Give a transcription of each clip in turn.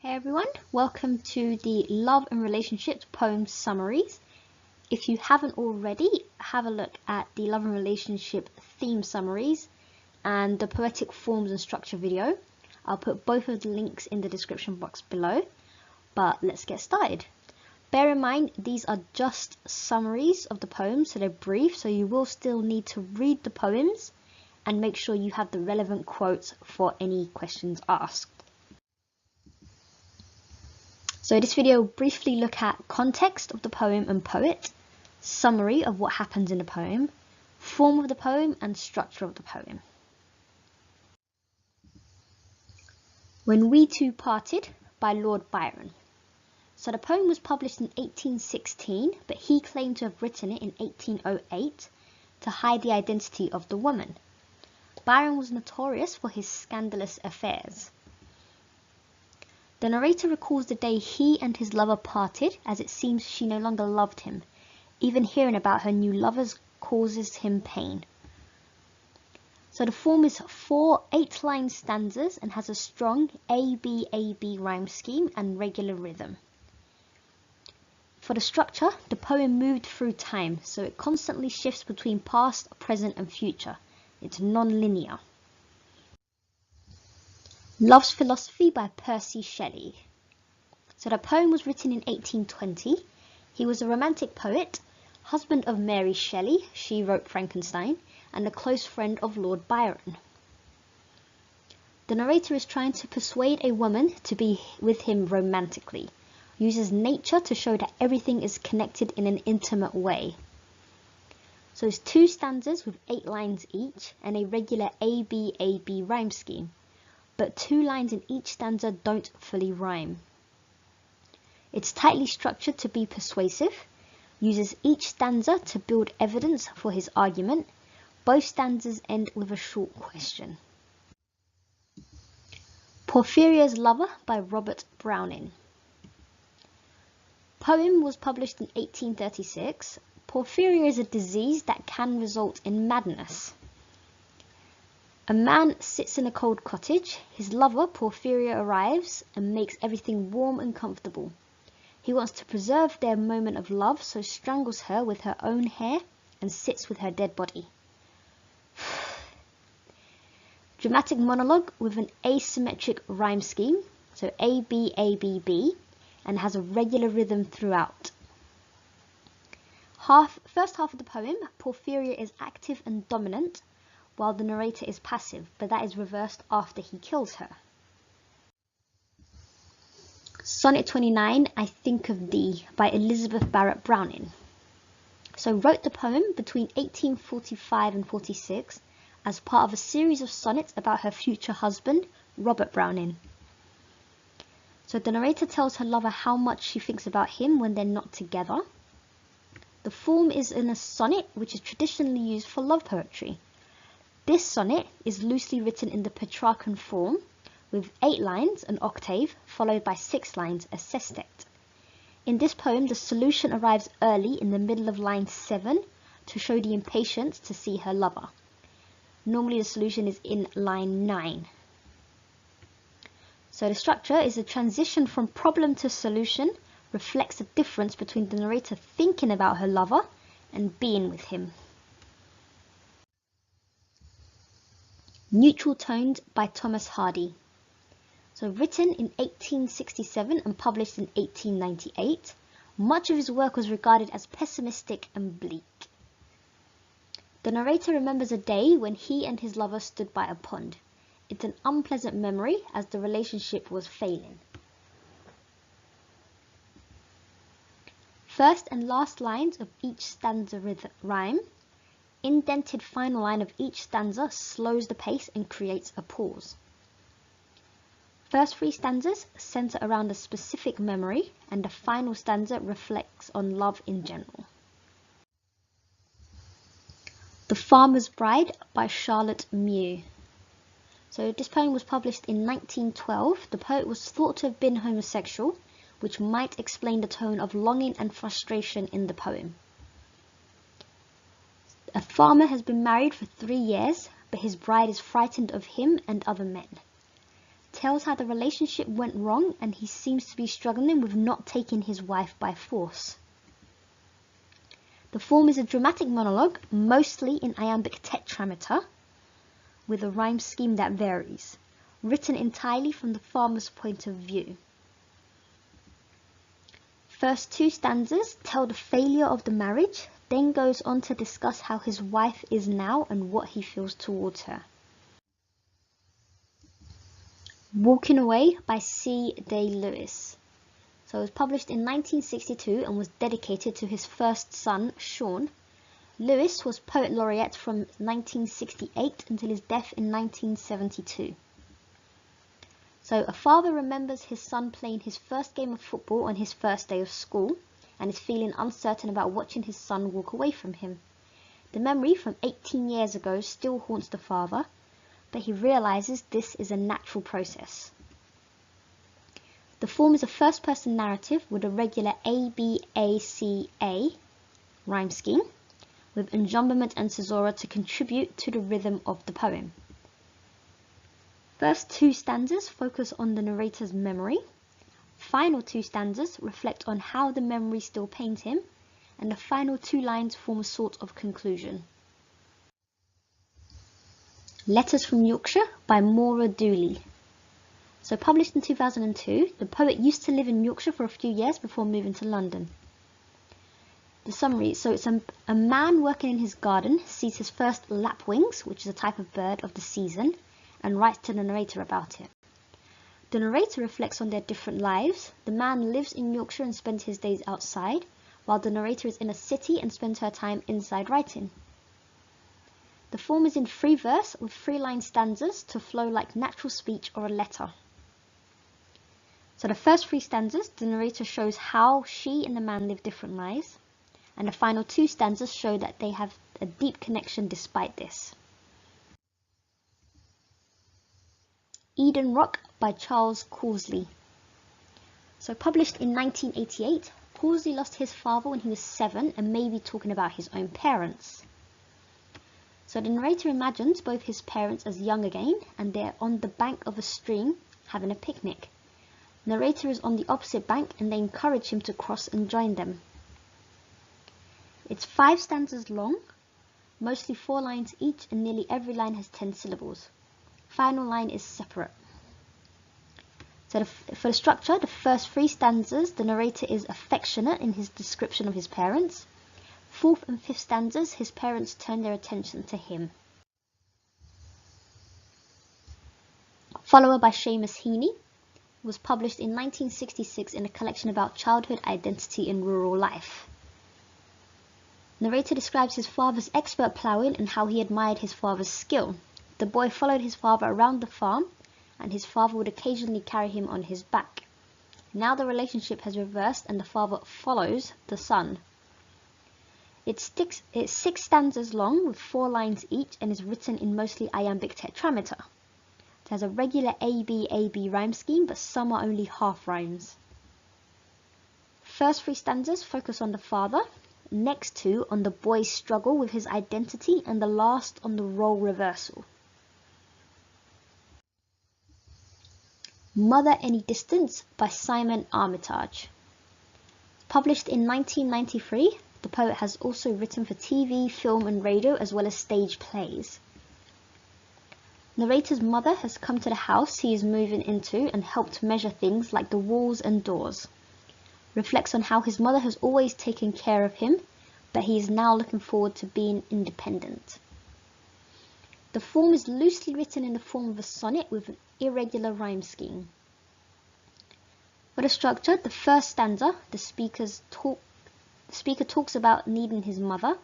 Hey everyone, welcome to the Love and Relationships Poem Summaries. If you haven't already, have a look at the Love and Relationship theme summaries and the Poetic forms and structure video. I'll put both of the links in the description box below, but let's get started. Bear in mind, these are just summaries of the poems, so they're brief, so you will still need to read the poems and make sure you have the relevant quotes for any questions asked. So this video will briefly look at context of the poem and poet, summary of what happens in the poem, form of the poem and structure of the poem. When We Two Parted by Lord Byron. So the poem was published in 1816, but he claimed to have written it in 1808 to hide the identity of the woman. Byron was notorious for his scandalous affairs. The narrator recalls the day he and his lover parted, as it seems she no longer loved him. Even hearing about her new lovers causes him pain. So the form is 4 8-line stanzas and has a strong A-B-A-B rhyme scheme and regular rhythm. For the structure, the poem moved through time, so it constantly shifts between past, present and future. It's non-linear. Love's Philosophy by Percy Shelley. So the poem was written in 1820. He was a romantic poet, husband of Mary Shelley, she wrote Frankenstein, and a close friend of Lord Byron. The narrator is trying to persuade a woman to be with him romantically, uses nature to show that everything is connected in an intimate way. So it's 2 stanzas with 8 lines each and a regular A-B-A-B rhyme scheme, but 2 lines in each stanza don't fully rhyme. It's tightly structured to be persuasive, uses each stanza to build evidence for his argument. Both stanzas end with a short question. Porphyria's Lover by Robert Browning. Poem was published in 1836. Porphyria is a disease that can result in madness. A man sits in a cold cottage. His lover, Porphyria, arrives and makes everything warm and comfortable. He wants to preserve their moment of love, so strangles her with her own hair and sits with her dead body. Dramatic monologue with an asymmetric rhyme scheme, so A-B-A-B-B, and has a regular rhythm throughout. First half of the poem, Porphyria is active and dominant, while the narrator is passive, but that is reversed after he kills her. Sonnet 29, I Think of Thee by Elizabeth Barrett Browning. So wrote the poem between 1845 and 46 as part of a series of sonnets about her future husband, Robert Browning. So the narrator tells her lover how much she thinks about him when they're not together. The form is in a sonnet, which is traditionally used for love poetry. This sonnet is loosely written in the Petrarchan form, with 8 lines, an octave, followed by 6 lines, a sestet. In this poem, the solution arrives early in the middle of line 7 to show the impatience to see her lover. Normally the solution is in line 9. So the structure is a transition from problem to solution, reflects the difference between the narrator thinking about her lover and being with him. Neutral Tones by Thomas Hardy. So written in 1867 and published in 1898, much of his work was regarded as pessimistic and bleak. The narrator remembers a day when he and his lover stood by a pond. It's an unpleasant memory as the relationship was failing. First and last lines of each stanza rhyme. Indented final line of each stanza slows the pace and creates a pause. First 3 stanzas center around a specific memory, and the final stanza reflects on love in general. The Farmer's Bride by Charlotte Mew. So this poem was published in 1912. The poet was thought to have been homosexual, which might explain the tone of longing and frustration in the poem. A farmer has been married for 3 years, but his bride is frightened of him and other men. tells how the relationship went wrong and he seems to be struggling with not taking his wife by force. The form is a dramatic monologue, mostly in iambic tetrameter, with a rhyme scheme that varies, written entirely from the farmer's point of view. First 2 stanzas tell the failure of the marriage, then goes on to discuss how his wife is now and what he feels towards her. Walking Away by C. Day Lewis. So it was published in 1962 and was dedicated to his first son, Sean. Lewis was Poet Laureate from 1968 until his death in 1972. So a father remembers his son playing his first game of football on his first day of school and is feeling uncertain about watching his son walk away from him. The memory from 18 years ago still haunts the father, but he realizes this is a natural process. The form is a first-person narrative with a regular A-B-A-C-A rhyme scheme, with enjambment and caesura to contribute to the rhythm of the poem. First 2 stanzas focus on the narrator's memory. Final 2 stanzas reflect on how the memory still pains him, and the final 2 lines form a sort of conclusion. Letters from Yorkshire by Maura Dooley. So published in 2002, the poet used to live in Yorkshire for a few years before moving to London. The summary, so it's a man working in his garden sees his first lapwings, which is a type of bird of the season, and writes to the narrator about it. The narrator reflects on their different lives. The man lives in Yorkshire and spends his days outside, while the narrator is in a city and spends her time inside writing. The form is in free verse with 3-line stanzas to flow like natural speech or a letter. So the first 3 stanzas, the narrator shows how she and the man live different lives, and the final 2 stanzas show that they have a deep connection despite this. Eden Rock by Charles Causley. So published in 1988, Causley lost his father when he was 7 and may be talking about his own parents. So the narrator imagines both his parents as young again, and they're on the bank of a stream having a picnic. Narrator is on the opposite bank and they encourage him to cross and join them. It's 5 stanzas long, mostly 4 lines each, and nearly every line has 10 syllables. Final line is separate. So for the structure, the first 3 stanzas, the narrator is affectionate in his description of his parents. 4th and 5th stanzas, his parents turn their attention to him. Follower by Seamus Heaney was published in 1966 in a collection about childhood identity in rural life. Narrator describes his father's expert ploughing and how he admired his father's skill. The boy followed his father around the farm, and his father would occasionally carry him on his back. Now the relationship has reversed and the father follows the son. It's 6 stanzas long with 4 lines each and is written in mostly iambic tetrameter. It has a regular A-B-A-B rhyme scheme, but some are only half rhymes. First 3 stanzas focus on the father, next 2 on the boy's struggle with his identity, and the last on the role reversal. Mother Any Distance by Simon Armitage. Published in 1993, the poet has also written for TV, film and radio as well as stage plays. Narrator's mother has come to the house he is moving into and helped measure things like the walls and doors. Reflects on how his mother has always taken care of him, but he is now looking forward to being independent. The form is loosely written in the form of a sonnet with an irregular rhyme scheme. For the structure, the first stanza, the speaker talks about needing his mother.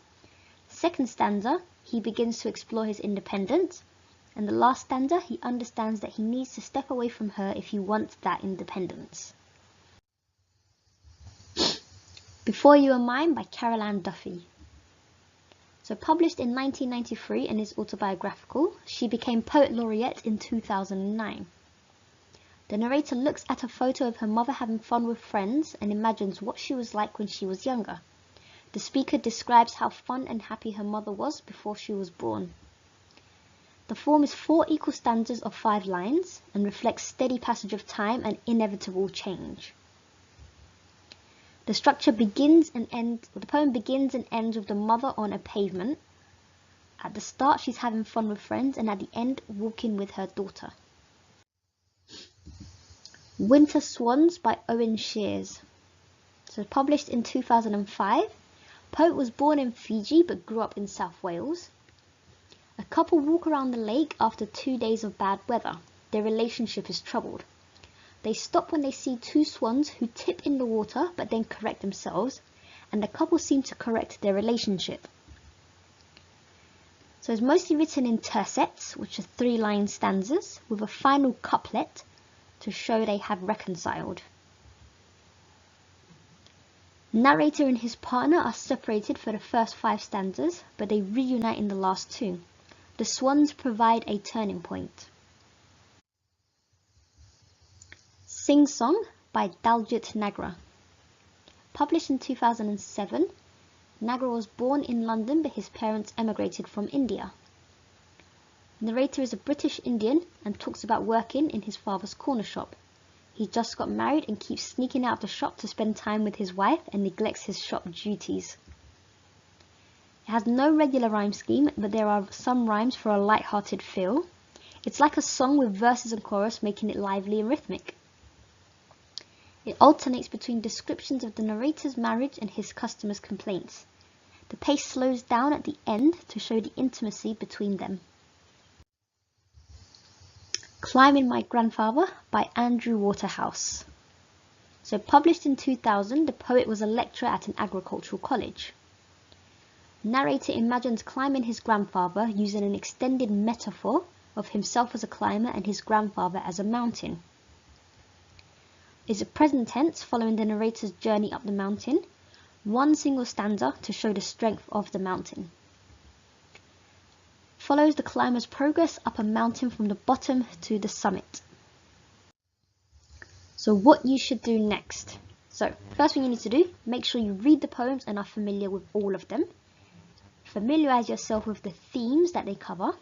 Second stanza, he begins to explore his independence. And the last stanza, he understands that he needs to step away from her if he wants that independence. Before You Are Mine by Caroline Duffy. So published in 1993 and is autobiographical, she became Poet Laureate in 2009. The narrator looks at a photo of her mother having fun with friends and imagines what she was like when she was younger. The speaker describes how fun and happy her mother was before she was born. The form is 4 equal stanzas of 5 lines and reflects steady passage of time and inevitable change. The structure begins and ends, the poem begins and ends with the mother on a pavement. At the start, she's having fun with friends, and at the end, walking with her daughter. Winter Swans by Owen Shears. So published in 2005. Poet was born in Fiji but grew up in South Wales. A couple walk around the lake after 2 days of bad weather. Their relationship is troubled. They stop when they see 2 swans who tip in the water but then correct themselves, and the couple seem to correct their relationship. So it's mostly written in tercets, which are 3-line stanzas, with a final couplet to show they have reconciled. Narrator and his partner are separated for the first 5 stanzas, but they reunite in the last 2. The swans provide a turning point. Sing Song by Daljit Nagra. Published in 2007, Nagra was born in London but his parents emigrated from India. The narrator is a British Indian and talks about working in his father's corner shop. He just got married and keeps sneaking out of the shop to spend time with his wife and neglects his shop duties. It has no regular rhyme scheme, but there are some rhymes for a light-hearted feel. It's like a song with verses and chorus, making it lively and rhythmic. It alternates between descriptions of the narrator's marriage and his customers' complaints. The pace slows down at the end to show the intimacy between them. Climbing My Grandfather by Andrew Waterhouse. So published in 2000, the poet was a lecturer at an agricultural college. Narrator imagines climbing his grandfather using an extended metaphor of himself as a climber and his grandfather as a mountain. Is a present tense following the narrator's journey up the mountain, 1 single stanza to show the strength of the mountain. Follows the climber's progress up a mountain from the bottom to the summit. So what you should do next. So first thing you need to do, make sure you read the poems and are familiar with all of them. Familiarize yourself with the themes that they cover.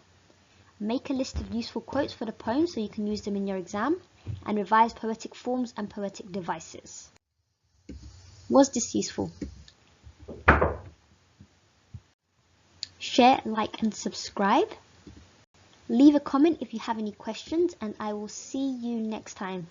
Make a list of useful quotes for the poems so you can use them in your exam, and revise poetic forms and poetic devices. Was this useful? Share, like and subscribe. Leave a comment if you have any questions, and I will see you next time.